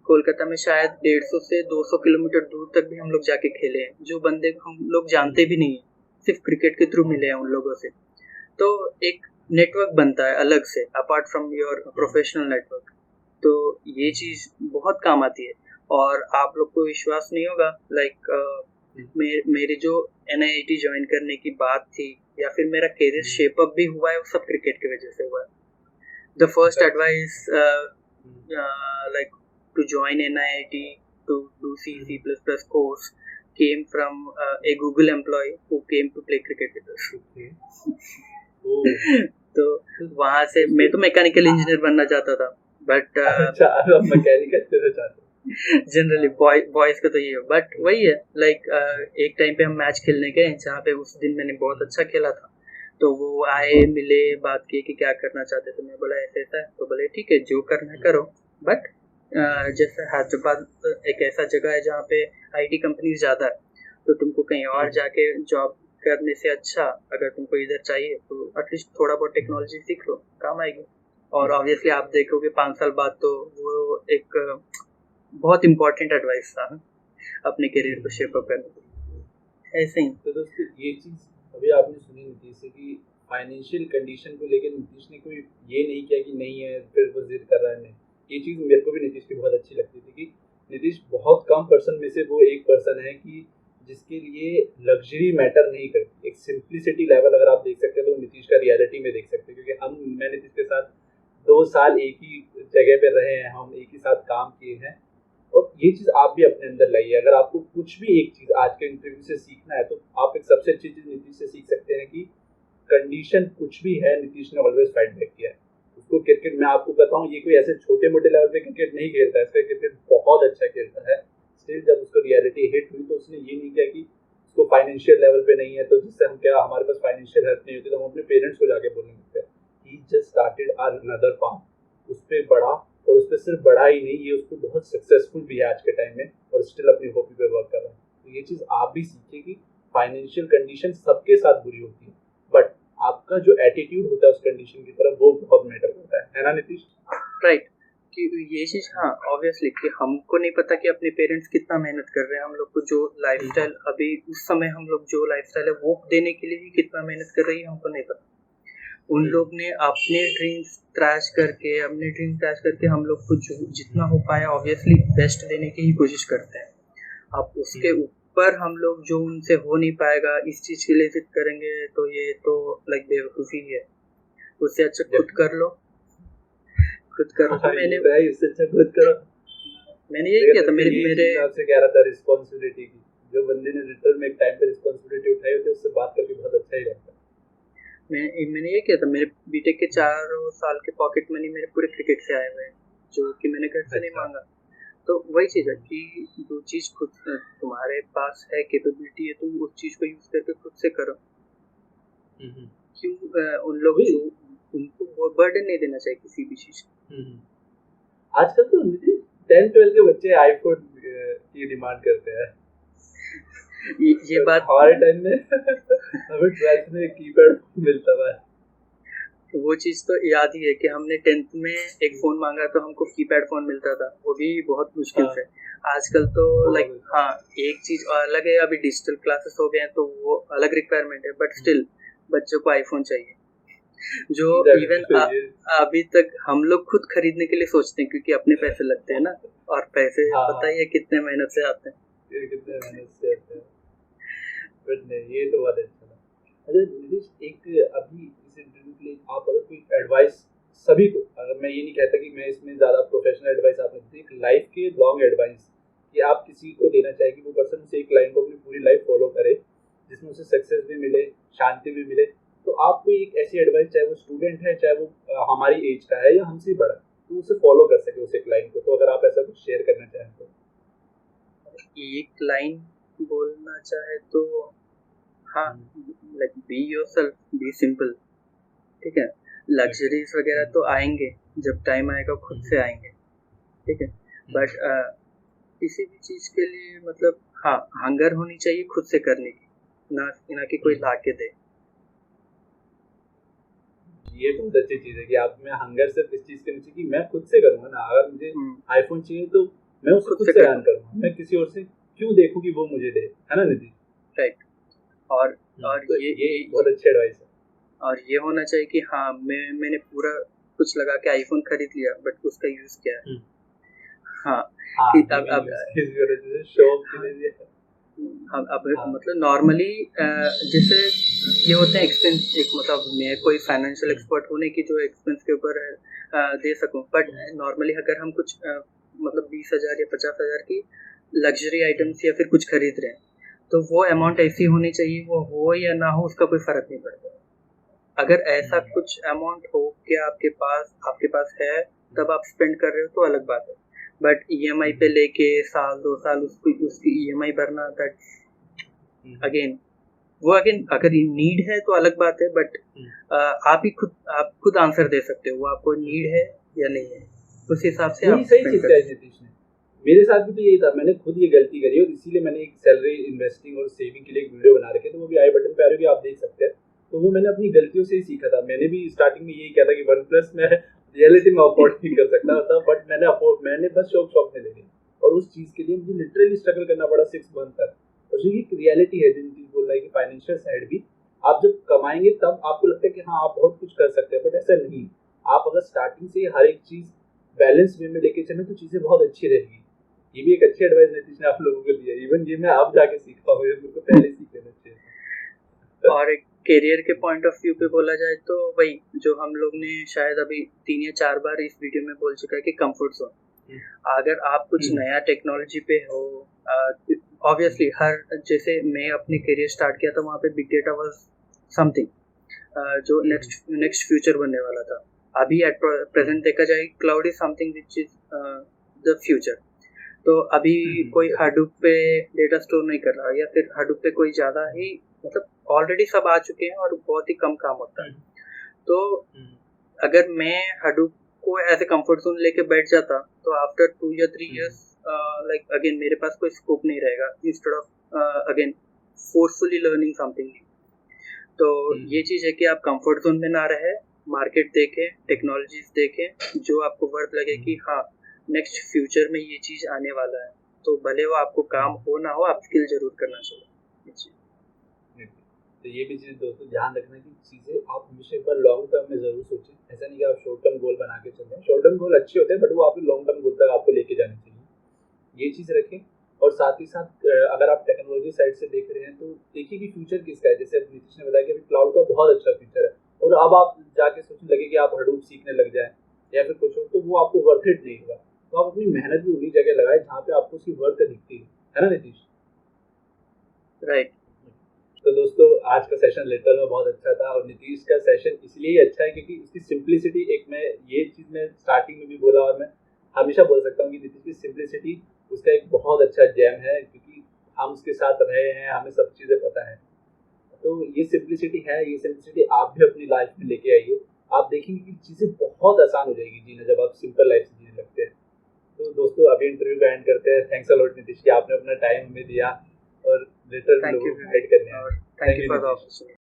150 से 200 किलोमीटर दूर तक भी हम लोग जाके खेले हैं, जो बंदे हम लोग जानते भी नहीं है, सिर्फ क्रिकेट के थ्रू मिले हैं उन लोगों से। तो एक नेटवर्क बनता है अलग से, apart from your professional network. तो ये चीज़ बहुत काम आती है। और आप लोग को विश्वास नहीं होगा, लाइक मेरे जो NIT ज्वाइन करने की बात थी, या फिर मेरा करियर शेप अप भी हुआ है, वो सब क्रिकेट की वजह से हुआ है। The first advice like to join NIT to do C++ course came from a Google employee who came to play cricket with us. तो वहाँ से मैं तो मैकेनिकल इंजीनियर बनना चाहता था, बट जनरली बॉयज का तो ये है। बट वही है, लाइक एक टाइम पे हम मैच खेलने गए जहाँ पे उस दिन मैंने बहुत अच्छा खेला था। तो वो आए, मिले, बात की कि क्या करना चाहते थे। मैं बोला ऐसा ऐसा है, तो बोले ठीक है जो करना है करो, बट जैसे हैदराबाद एक ऐसा जगह है जहाँ पे IT कंपनी ज़्यादा है, तो तुमको कहीं और जाके जॉब करने से अच्छा अगर तुमको इधर चाहिए तो एटलीस्ट थोड़ा बहुत टेक्नोलॉजी सीख लो, काम आएगी। और ऑब्वियसली आप देखोगे 5 साल बाद तो वो एक बहुत इम्पोर्टेंट एडवाइस था अपने करियर को शेप अप करने के। ऐसे ही तो दोस्तों ये चीज़ अभी आपने सुनी नीतीश से कि फाइनेंशियल कंडीशन को लेकर नीतीश ने कोई ये नहीं किया कि नहीं है फिर वो जिद कर रहा है। नहीं, ये चीज़ मेरे को भी नीतीश की बहुत अच्छी लगती थी कि नीतीश बहुत कम पर्सन में से वो एक पर्सन है कि जिसके लिए लग्जरी मैटर नहीं करती। एक सिंप्लिसिटी लेवल अगर आप देख सकते हैं तो नीतीश का रियलिटी में देख सकते हैं, क्योंकि मैं नीतीश के साथ 2 साल एक ही जगह पे रहे हैं, हम एक ही साथ काम किए हैं। और ये चीज़ आप भी अपने अंदर लाइए। अगर आपको कुछ भी एक चीज़ आज के इंटरव्यू से सीखना है तो आप एक सबसे अच्छी चीज़ नीतीश से सीख सकते हैं कि कंडीशन कुछ भी है, नीतीश ने ऑलवेज फाइट बैक किया है उसको। क्रिकेट मैं आपको बताऊं, ये कोई ऐसे छोटे मोटे लेवल पे क्रिकेट नहीं खेलता है, इसका क्रिकेट बहुत अच्छा खेलता है। स्टिल जब उसको रियलिटी हिट हुई तो उसने ये नहीं किया कि उसको फाइनेंशियल लेवल पे नहीं है तो जिससे हम क्या हमारे पास फाइनेंशियल हेल्प नहीं होती तो हम अपने पेरेंट्स को जाके बोलने लगते हैं। ही जस्ट स्टार्टेड अनदर पाथ, उस पर बढ़ा, और उस पर सिर्फ बढ़ा ही नहीं, ये उसको बहुत सक्सेसफुल भी है आज के टाइम में, और स्टिल अपनी हॉबी पे वर्क कर रहा है। तो ये चीज़ आप भी सीखिए कि फाइनेंशियल कंडीशन सबके साथ बुरी होती है, बट आपका जो एटीट्यूड होता है उस कंडीशन की तरफ वो बहुत मैटर करता है ना नीतीश? राइट, कि ये चीज़ हाँ ऑब्वियसली कि हमको नहीं पता कि अपने पेरेंट्स कितना मेहनत कर रहे हैं, हम लोग को जो लाइफस्टाइल अभी उस समय हम लोग जो लाइफस्टाइल है वो देने के लिए भी कितना मेहनत कर रही है हमको नहीं पता। उन लोग ने अपने ड्रीम्स क्रैश करके हम लोग को जितना हो पाया ऑब्वियसली बेस्ट देने की ही कोशिश करते हैं। अब उसके ऊपर हम लोग जो उनसे हो नहीं पाएगा इस चीज़ के लिए जिद करेंगे तो ये तो लाइक बेवकूफ़ी है। उससे अच्छा खुद कर लो। मैंने इससे अच्छा खुद करो। मैंने यही किया था। मेरे आपसे कह रहा था रिस्पॉन्सिबिलिटी की, जो बंदे ने रिटर्न में एक टाइम पे रिस्पॉन्सिबिलिटी उठाई होती है उससे बात करके बहुत अच्छा ही लगता है। मैंने ये किया था। मेरे बीटेक के 4 साल के पॉकेट मनी मेरे पूरे क्रिकेट से आए हुए हैं, जो कि मैंने घर से नहीं मांगा। तो वही चीज़ है कि जो चीज़ खुद तुम्हारे पास है, कैपेबिलिटी है, तुम उस चीज़ को यूज़ करके खुद से करो। क्यों उन लोग जो उनको वो बर्डन नहीं देना चाहिए किसी भी चीज़। आजकल तो 10-12 के बच्चे आईफोन की डिमांड करते हैं। ये बात हमारे टाइम में हमें 12th में कीपैड मिलता था। वो चीज़ तो याद ही है कि हमने 10th में एक फ़ोन मांगा तो हमको कीपैड फ़ोन मिलता था, वो भी बहुत मुश्किल से। आजकल तो लाइक हाँ एक चीज़ अलग है, अभी डिजिटल क्लासेस हो गए हैं तो वो अलग रिक्वायरमेंट है, बट स्टिल बच्चों को आईफोन चाहिए। जो इवन अभी तक हम लोग खुद खरीदने के लिए सोचते हैं, क्योंकि अपने पैसे लगते हैं ना, और पैसे पता ही है कितने मेहनत से आते हैं। बट नहीं, ये तो बहुत अच्छा था। अच्छा नितिश, एक अभी इस इंटरव्यू के लिए आप अगर कोई एडवाइस सभी को, अगर मैं ये नहीं कहता कि मैं इसमें ज़्यादा प्रोफेशनल एडवाइस आपने दी, एक लाइफ के लॉन्ग एडवाइस कि आप किसी को देना चाहे कि वो पर्सन उसे एक लाइन को अपनी पूरी लाइफ फॉलो करे जिसमें उसे सक्सेस भी मिले, शांति भी मिले, तो आप कोई एक ऐसी एडवाइस, चाहे वो स्टूडेंट है, चाहे वो हमारी एज का है या हमसे बड़ा, तो उसे फॉलो कर सके उस एक लाइन को, तो अगर आप ऐसा कुछ शेयर करना चाहें तो। एक लाइन बोलना चाहे तो हाँ, like be yourself, be simple, ठीक है। लग्जरीज वगैरह तो आएंगे जब टाइम आएगा, खुद से आएंगे, ठीक है। बट किसी भी चीज के लिए मतलब हाँ, हंगर होनी चाहिए खुद से करने की, ना कि कोई ला के दे। ये बहुत अच्छी चीज है कि आप में हंगर सिर्फ इस चीज के नीचे कि मैं खुद से करूंगा ना, अगर मुझे आईफोन चाहिए तो मैं उसको खुद से अर्न करूंगा, मैं किसी और से क्यों देखूं कि वो मुझे दे, है ना निधि? राइट। और तो ये बहुत अच्छी एडवाइस है। और ये होना चाहिए कि हाँ, मैंने पूरा कुछ लगा के आईफोन खरीद लिया, बट उसका यूज क्या है। हाँ, कि अब मतलब नॉर्मली जैसे ये होते हैं एक्सपेंस, एक मतलब मैं कोई फाइनेंशियल एक्सपर्ट होने की जो एक्सपेंस के ऊपर दे सकूं, बट नॉर्मली अगर हम कुछ मतलब 20,000 या 50,000 की लग्जरी आइटम्स या फिर कुछ खरीद रहे हैं, तो वो अमाउंट ऐसी होनी चाहिए, वो हो या ना हो उसका कोई फर्क नहीं पड़ता। अगर ऐसा कुछ अमाउंट हो कि आपके पास है, तब आप स्पेंड कर रहे हो तो अलग बात है। बट ईएमआई पे लेके साल 2 साल उसकी ईएमआई भरना, दैट्स अगेन अगर नीड है तो अलग बात है, बट आप खुद आंसर दे सकते हो वो आपको नीड है या नहीं है, उस हिसाब से आप सही चीज कही नीतीश ने। मेरे साथ भी तो यही था, मैंने खुद ये गलती करी और इसीलिए मैंने एक सैलरी इन्वेस्टिंग और सेविंग के लिए एक वीडियो बना रखे, तो वो भी आई बटन पे आ रही है, आप देख सकते हैं। तो वो मैंने अपनी गलतियों से ही सीखा था। मैंने भी स्टार्टिंग में यही किया था कि OnePlus में रियलिटी में अफोर्ड नहीं कर सकता था, बट मैंने बस शौक में ले ली, और उस चीज के लिए मुझे लिटरली स्ट्रगल करना पड़ा 6 मंथ तक। और जो एक रियलिटी है, जो चीज बोल रहा है कि फाइनेंशियल साइड भी आप जब कमाएंगे तब आपको लगता है कि हाँ आप बहुत कुछ कर सकते हैं, बट ऐसा नहीं। आप अगर स्टार्टिंग से हर एक चीज बैलेंस वे में लेके चले तो चीजें बहुत अच्छी रहेगी। ये भी एक अच्छी एडवाइस नीतीश ने आप लोगों को दिया। इवन ये मैं अब जाके सीखा हूँ, मेरे को पहले सीख लेना चाहिए। और एक करियर के पॉइंट ऑफ व्यू पे बोला जाए तो वही जो हम लोग ने शायद अभी 3 या 4 बार इस वीडियो में बोल चुका है कि कंफर्ट जोन। अगर आप कुछ नया टेक्नोलॉजी पे हो, ऑब्वियसली जैसे मैं अपने करियर स्टार्ट किया था, वहाँ पे बिग डेटा वाज समथिंग जो नेक्स्ट फ्यूचर बनने वाला था। अभी एट प्रेजेंट देखा जाए, cloud is something which is the future. तो अभी कोई हडूप पे डेटा स्टोर नहीं कर रहा, या फिर हडूप पे कोई ज़्यादा ही मतलब ऑलरेडी सब आ चुके हैं और बहुत ही कम काम होता है। तो अगर मैं हडूप को एज ए कंफर्ट जोन लेके बैठ जाता, तो आफ्टर 2 या 3 इयर्स लाइक अगेन मेरे पास कोई स्कोप नहीं रहेगा, instead of again forcefully learning something. तो ये चीज़ है कि आप कंफर्ट जोन में ना रहे, मार्केट देखें, टेक्नोलॉजीज देखें जो आपको वर्थ लगे कि हाँ नेक्स्ट फ्यूचर में ये चीज़ आने वाला है, तो भले वो आपको काम हो ना हो, आप स्किल जरूर करना चाहिए। तो ये भी चीज़ दोस्तों ध्यान रखना कि चीज़ें आप हमेशा एक बार लॉन्ग टर्म में जरूर सोचें। ऐसा नहीं कि आप शॉर्ट टर्म गोल बना के चलें, शॉर्ट टर्म गोल अच्छे होते हैं बट वो आपके लॉन्ग टर्म गोल तक आपको लेके जाने चाहिए। ये चीज़ रखें। और साथ ही साथ अगर आप टेक्नोलॉजी साइड से देख रहे हैं तो देखिए कि फ्यूचर किसका है। जैसे नीतीश ने बताया कि अभी क्लाउड का बहुत अच्छा फ्यूचर है, और अब आप जाके सोचने लगे कि आप हडूप सीखने लग जाए या फिर कुछ हो, तो वो आपको वर्थ इट नहीं होगा। तो आप अपनी मेहनत भी उन्हीं जगह लगाए जहाँ पे आपको उसकी वर्थ दिखती है ना नीतीश? राइट। तो दोस्तों आज का सेशन लेटर में बहुत अच्छा था, और नीतीश का सेशन इसलिए अच्छा है क्योंकि उसकी सिंप्लिसिटी, एक मैं ये चीज़ मैं स्टार्टिंग में भी बोला और मैं हमेशा बोल सकता हूँ कि नीतीश की सिंप्लिसिटी उसका एक बहुत अच्छा जैम है, क्योंकि हम उसके साथ रहे हैं, हमें सब चीज़ें पता है। तो ये सिंप्लिसिटी है, ये सिंप्लिसिटी आप भी अपनी लाइफ में लेके आइए। आप देखेंगे कि चीज़ें बहुत आसान हो जाएगी जीना जब आप सिंपल लाइफ से जीने लगते हैं। तो दोस्तों अभी इंटरव्यू का एंड करते हैं। थैंक्स अ लॉट नीतीश कि आपने अपना टाइम हमें दिया और लेटर लोगों को गाइड करने। Thank you for the opportunity.